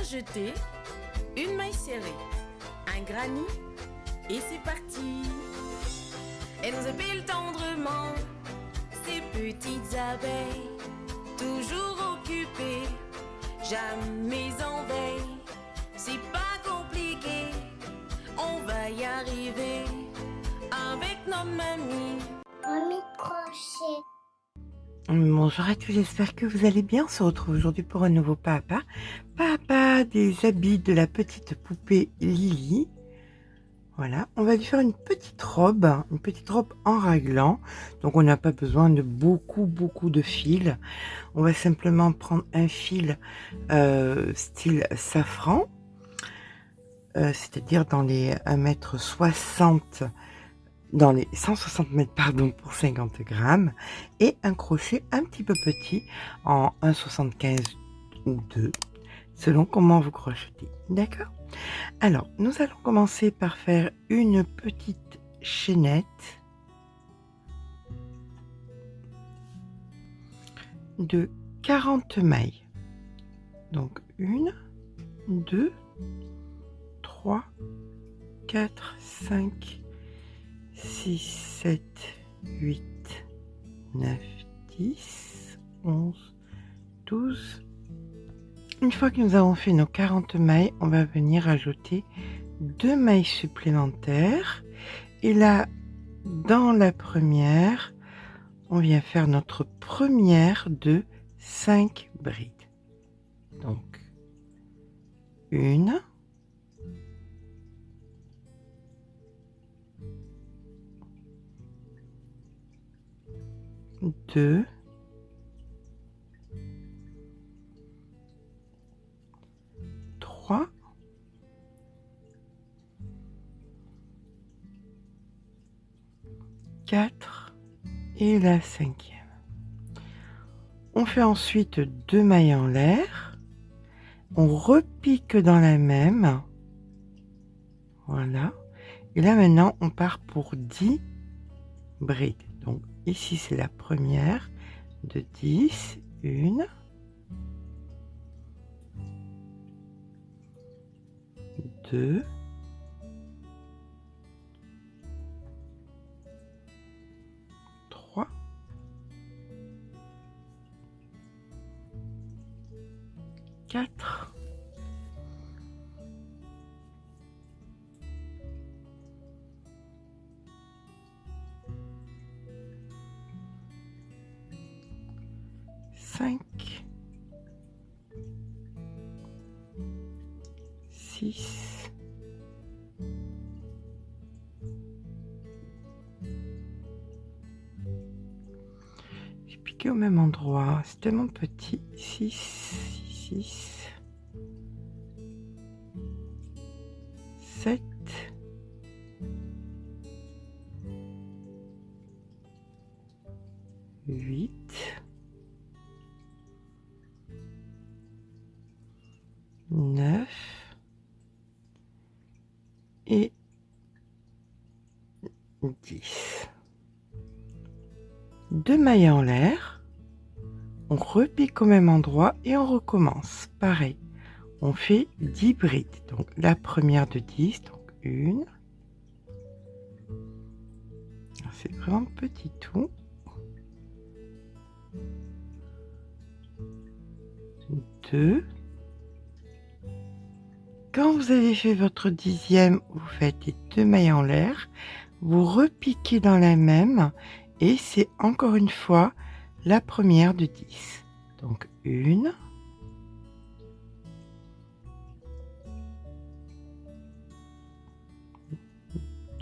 jeter une maille serrée, un granit et c'est parti. Elles nous épilent tendrement, ces petites abeilles, toujours occupées, jamais en veille. C'est pas compliqué, on va y arriver avec notre mamie. Mamie crochet. Bonjour à tous, j'espère que vous allez bien. On se retrouve aujourd'hui pour un nouveau Papa des habits de la petite poupée Lily. Voilà, on va lui faire une petite robe en raglan. Donc on n'a pas besoin de beaucoup de fils. On va simplement prendre un fil style safran, c'est-à-dire dans les 1,60 m, dans les 160 mètres pour 50 grammes, et un crochet un petit peu petit en 1,75 ou 2, selon comment vous crochetez. D'accord? Alors, nous allons commencer par faire une petite chaînette de 40 mailles. Donc 1, 2, 3, 4, 5, 6, 7, 8, 9, 10, 11, 12. Une fois que nous avons fait nos 40 mailles, on va venir ajouter 2 mailles supplémentaires. Et là, dans la première, on vient faire notre première de 5 brides. Donc, 1, 2, 3, 4 et la 5e. On fait ensuite 2 mailles en l'air. On repique dans la même. Voilà. Et là maintenant, on part pour 10 brides. Donc ici, c'est la première de 10. 1, 2, 3, 4, 5, 6, j'ai piqué au même endroit, c'est tellement petit. 6, 6, 7, 8, 9 et 10. 2 mailles en l'air, on repique au même endroit et on recommence. Pareil, on fait 10 brides. Donc la première de 10, donc 1. C'est vraiment petit tout. 2. Quand vous avez fait votre 10e, vous faites les 2 mailles en l'air, vous repiquez dans la même et c'est encore une fois la première de 10. Donc 1,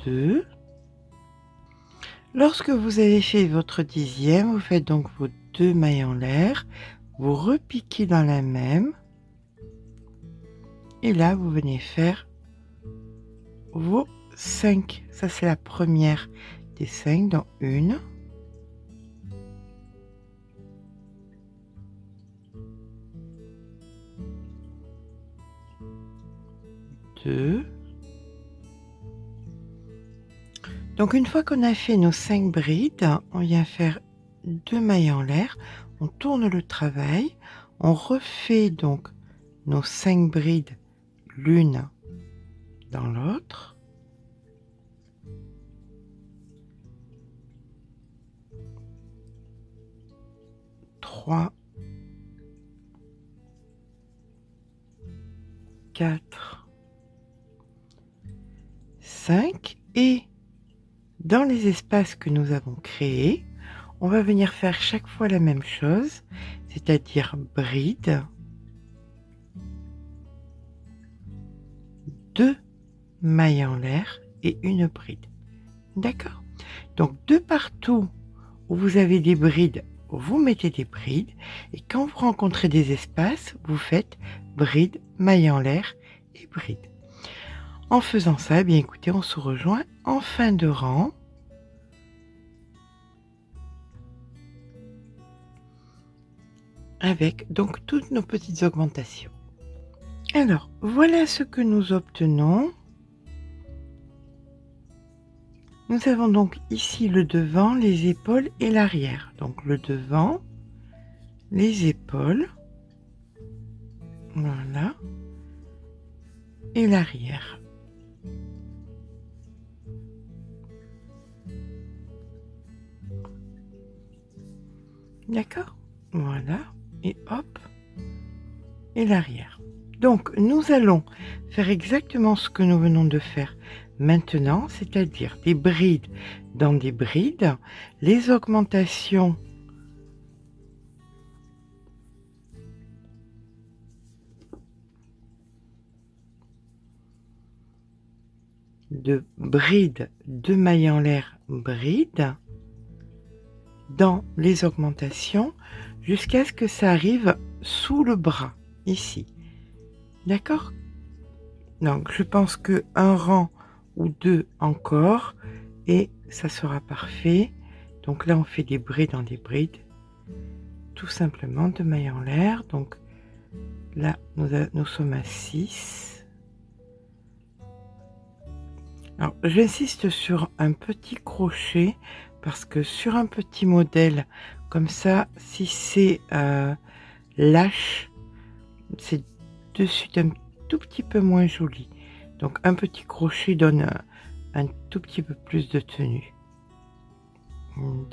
2. Lorsque vous avez fait votre 10e, vous faites donc vos 2 mailles en l'air, vous repiquez dans la même. Et là, vous venez faire vos 5. Ça, c'est la première des 5. Dans 1, 2. Donc, une fois qu'on a fait nos 5 brides, on vient faire 2 mailles en l'air. On tourne le travail. On refait donc nos 5 brides l'une dans l'autre. Trois, 4, 5 et dans les espaces que nous avons créés, on va venir faire chaque fois la même chose, c'est-à-dire bride, 2 mailles en l'air et une bride. D'accord? Donc de partout où vous avez des brides, vous mettez des brides et quand vous rencontrez des espaces, vous faites bride, maille en l'air et bride. En faisant ça, eh bien écoutez, on se rejoint en fin de rang. Avec donc toutes nos petites augmentations. Alors, voilà ce que nous obtenons. Nous avons donc ici le devant, les épaules et l'arrière. Donc le devant, les épaules, voilà, et l'arrière. D'accord? Voilà, et hop, et l'arrière. Donc nous allons faire exactement ce que nous venons de faire maintenant, c'est-à-dire des brides dans des brides, les augmentations de brides, de mailles en l'air, brides, dans les augmentations, jusqu'à ce que ça arrive sous le bras, ici. D'accord? Donc je pense que un rang ou 2 encore, et ça sera parfait. Donc là on fait des brides dans des brides, tout simplement de mailles en l'air. Donc là nous sommes à 6. Alors j'insiste sur un petit crochet parce que sur un petit modèle comme ça, si c'est lâche, c'est de suite un tout petit peu moins joli. Donc un petit crochet donne un tout petit peu plus de tenue.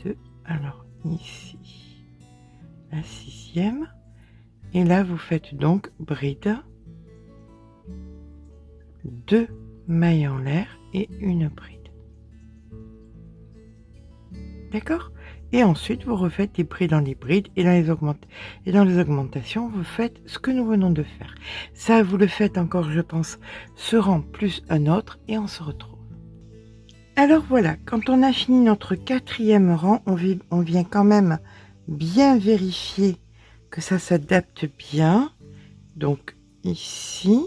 2, alors ici la 6e, et là vous faites donc bride, 2 mailles en l'air et une bride. D'accord? Et ensuite vous refaites des brides dans les brides, et dans les augmentations vous faites ce que nous venons de faire. Ça vous le faites encore, je pense, ce rang plus un autre, et on se retrouve. Alors voilà, quand on a fini notre 4e rang, on vient quand même bien vérifier que ça s'adapte bien. Donc ici,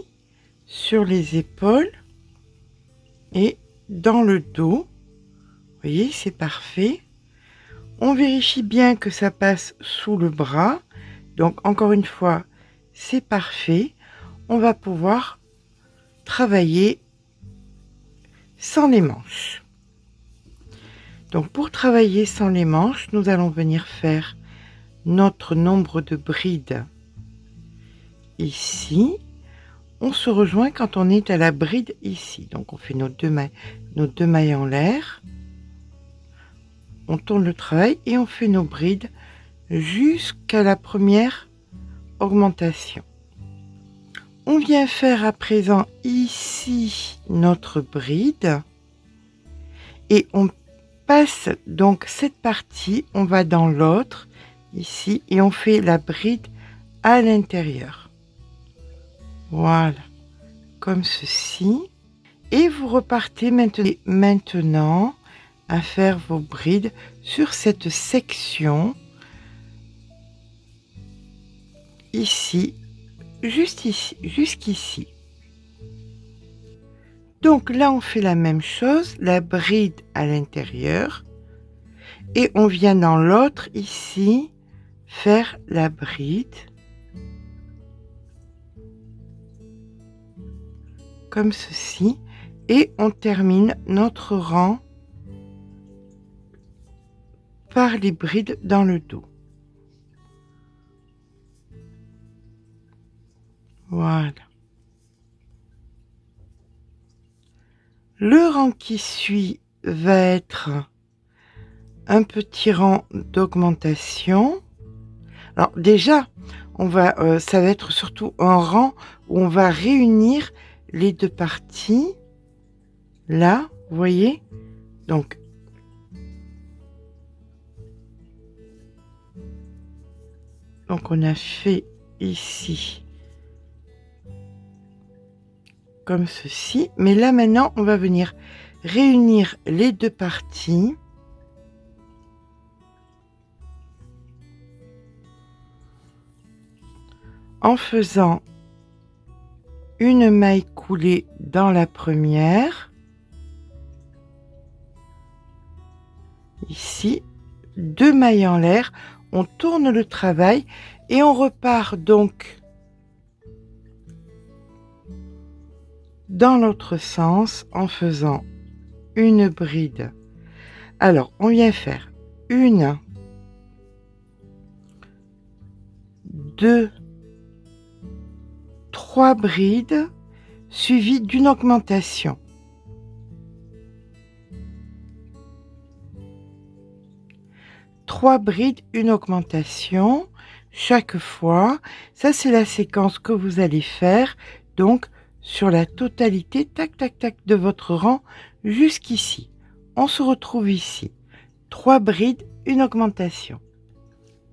sur les épaules et dans le dos. Vous voyez, c'est parfait. On vérifie bien que ça passe sous le bras. Donc encore une fois, c'est parfait. On va pouvoir travailler sans les manches. Donc pour travailler sans les manches, nous allons venir faire notre nombre de brides ici. On se rejoint quand on est à la bride ici. Donc on fait nos deux mailles en l'air. On tourne le travail et on fait nos brides jusqu'à la première augmentation. On vient faire à présent ici notre bride et on passe donc cette partie, on va dans l'autre ici et on fait la bride à l'intérieur. Voilà, comme ceci. Et vous repartez maintenant à faire vos brides sur cette section ici, juste ici, jusqu'ici. Donc là on fait la même chose, la bride à l'intérieur, et on vient dans l'autre ici faire la bride comme ceci, et on termine notre rang par les brides dans le dos. Voilà. Le rang qui suit va être un petit rang d'augmentation. Alors déjà, ça va être surtout un rang où on va réunir les deux parties. Là, vous voyez? Donc, on a fait ici comme ceci. Mais là, maintenant, on va venir réunir les deux parties. En faisant une maille coulée dans la première. Ici, 2 mailles en l'air. On tourne le travail et on repart donc dans l'autre sens en faisant une bride. Alors, on vient faire 1, 2, 3 brides suivies d'une augmentation. Trois brides, une augmentation chaque fois. Ça, c'est la séquence que vous allez faire donc sur la totalité, tac, tac, tac, de votre rang jusqu'ici. On se retrouve ici. 3 brides, une augmentation.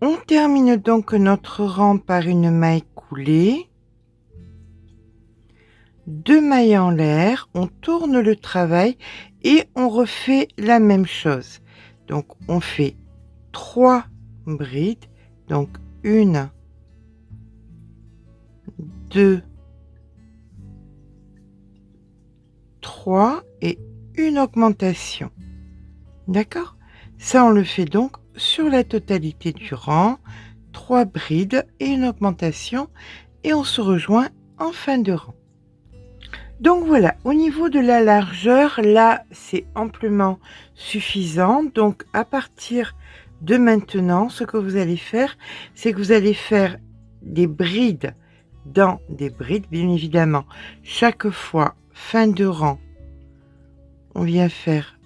On termine donc notre rang par une maille coulée. 2 mailles en l'air, on tourne le travail et on refait la même chose. Donc, on fait 3 brides, donc 1, 2, 3 et une augmentation. D'accord? Ça, on le fait donc sur la totalité du rang, 3 brides et une augmentation, et on se rejoint en fin de rang. Donc voilà, au niveau de la largeur, là, c'est amplement suffisant. Donc à partir de maintenant, ce que vous allez faire, c'est que vous allez faire des brides dans des brides, bien évidemment. Chaque fois, fin de rang, on vient faire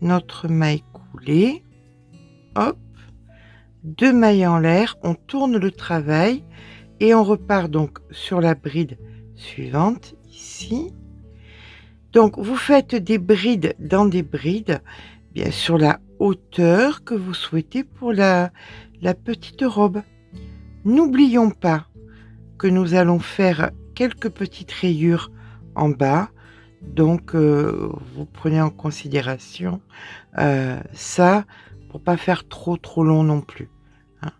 notre maille coulée. Hop, 2 mailles en l'air, on tourne le travail et on repart donc sur la bride suivante, ici. Donc, vous faites des brides dans des brides, bien sur la hauteur que vous souhaitez pour la petite robe. N'oublions pas que nous allons faire quelques petites rayures en bas. Donc, vous prenez en considération ça pour pas faire trop long non plus. Hein.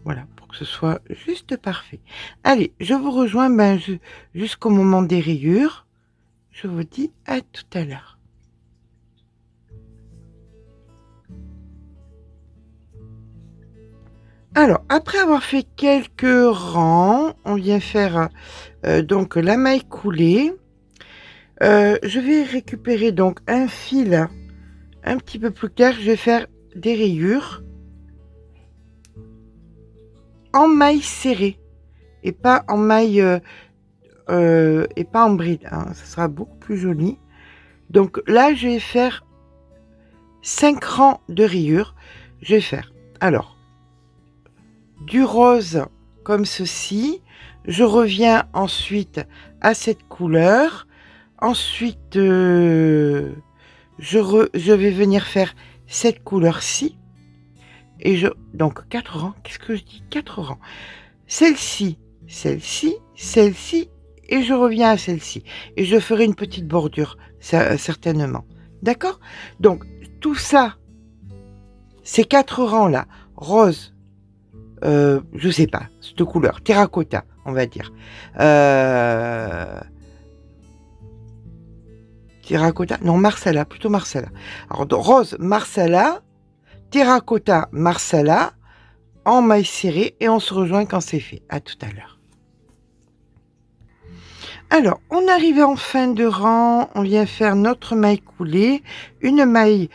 Voilà, pour que ce soit juste parfait. Allez, je vous rejoins jusqu'au moment des rayures. Je vous dis à tout à l'heure. Alors, après avoir fait quelques rangs, on vient faire donc la maille coulée. Je vais récupérer donc un fil un petit peu plus clair. Je vais faire des rayures en maille serrée et pas en maille et pas en bride. Hein. Ça sera beaucoup plus joli. Donc là, je vais faire 5 rangs de rayures. Je vais faire alors du rose comme ceci. Je reviens ensuite à cette couleur. Ensuite, je vais venir faire cette couleur-ci. Et donc 4 rangs. Qu'est-ce que je dis? 4 rangs. Celle-ci, celle-ci, celle-ci. Et je reviens à celle-ci. Et je ferai une petite bordure, certainement. D'accord? Donc, tout ça, ces 4 rangs-là, rose, je sais pas, cette couleur, terracotta, on va dire. Terracotta, non, Marsala, plutôt Marsala. Alors, rose, Marsala, terracotta, Marsala, en maille serrée, et on se rejoint quand c'est fait. À tout à l'heure. Alors, on arrive en fin de rang, on vient faire notre maille coulée, 2,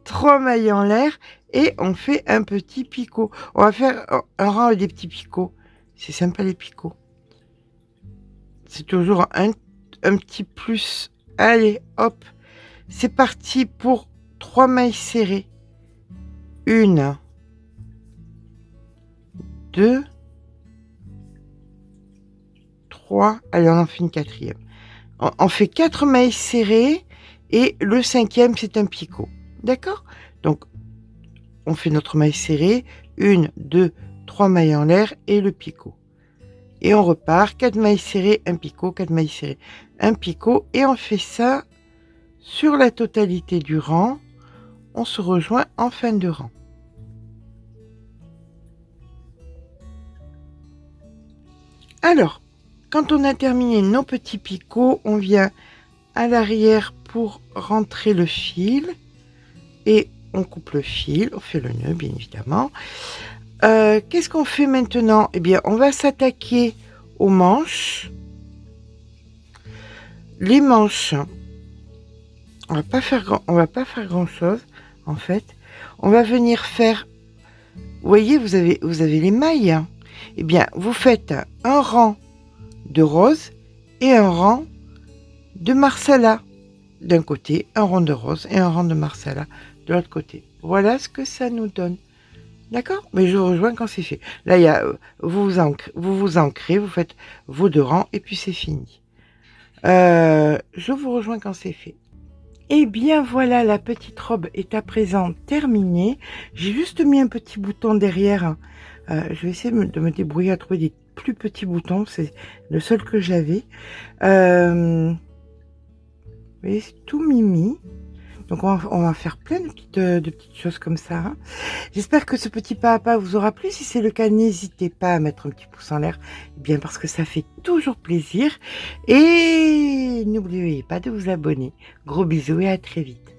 3 mailles en l'air, et on fait un petit picot. On va faire un rang avec des petits picots. C'est sympa les picots. C'est toujours un petit plus. Allez, hop. C'est parti pour 3 mailles serrées. 1, 2, 3. Allez, on en fait une 4e. On fait 4 mailles serrées et le 5e, c'est un picot. D'accord? Donc, on fait notre maille serrée. 1, 2, 3 mailles en l'air et le picot. Et on repart. 4 mailles serrées, un picot, 4 mailles serrées, un picot. Et on fait ça sur la totalité du rang. On se rejoint en fin de rang. Alors, quand on a terminé nos petits picots, on vient à l'arrière pour rentrer le fil. Et on coupe le fil, on fait le nœud, bien évidemment. Qu'est-ce qu'on fait maintenant? Eh bien, on va s'attaquer aux manches. Les manches, on va pas faire grand chose, en fait. On va venir faire, vous voyez, vous avez les mailles. Hein. Eh bien, vous faites un rang de rose et un rang de marsala d'un côté, un rang de rose et un rang de marsala de l'autre côté. Voilà ce que ça nous donne. D'accord? Mais je vous rejoins quand c'est fait. Là, il y a, vous vous ancrez, vous faites vos 2 rangs et puis c'est fini. Je vous rejoins quand c'est fait. Eh bien voilà, la petite robe est à présent terminée. J'ai juste mis un petit bouton derrière. Je vais essayer de me débrouiller à trouver des plus petits boutons. C'est le seul que j'avais. Vous voyez, c'est tout mimi. Donc on va faire plein de petites choses comme ça. Hein. J'espère que ce petit pas à pas vous aura plu. Si c'est le cas, n'hésitez pas à mettre un petit pouce en l'air. Bien parce que ça fait toujours plaisir. Et n'oubliez pas de vous abonner. Gros bisous et à très vite.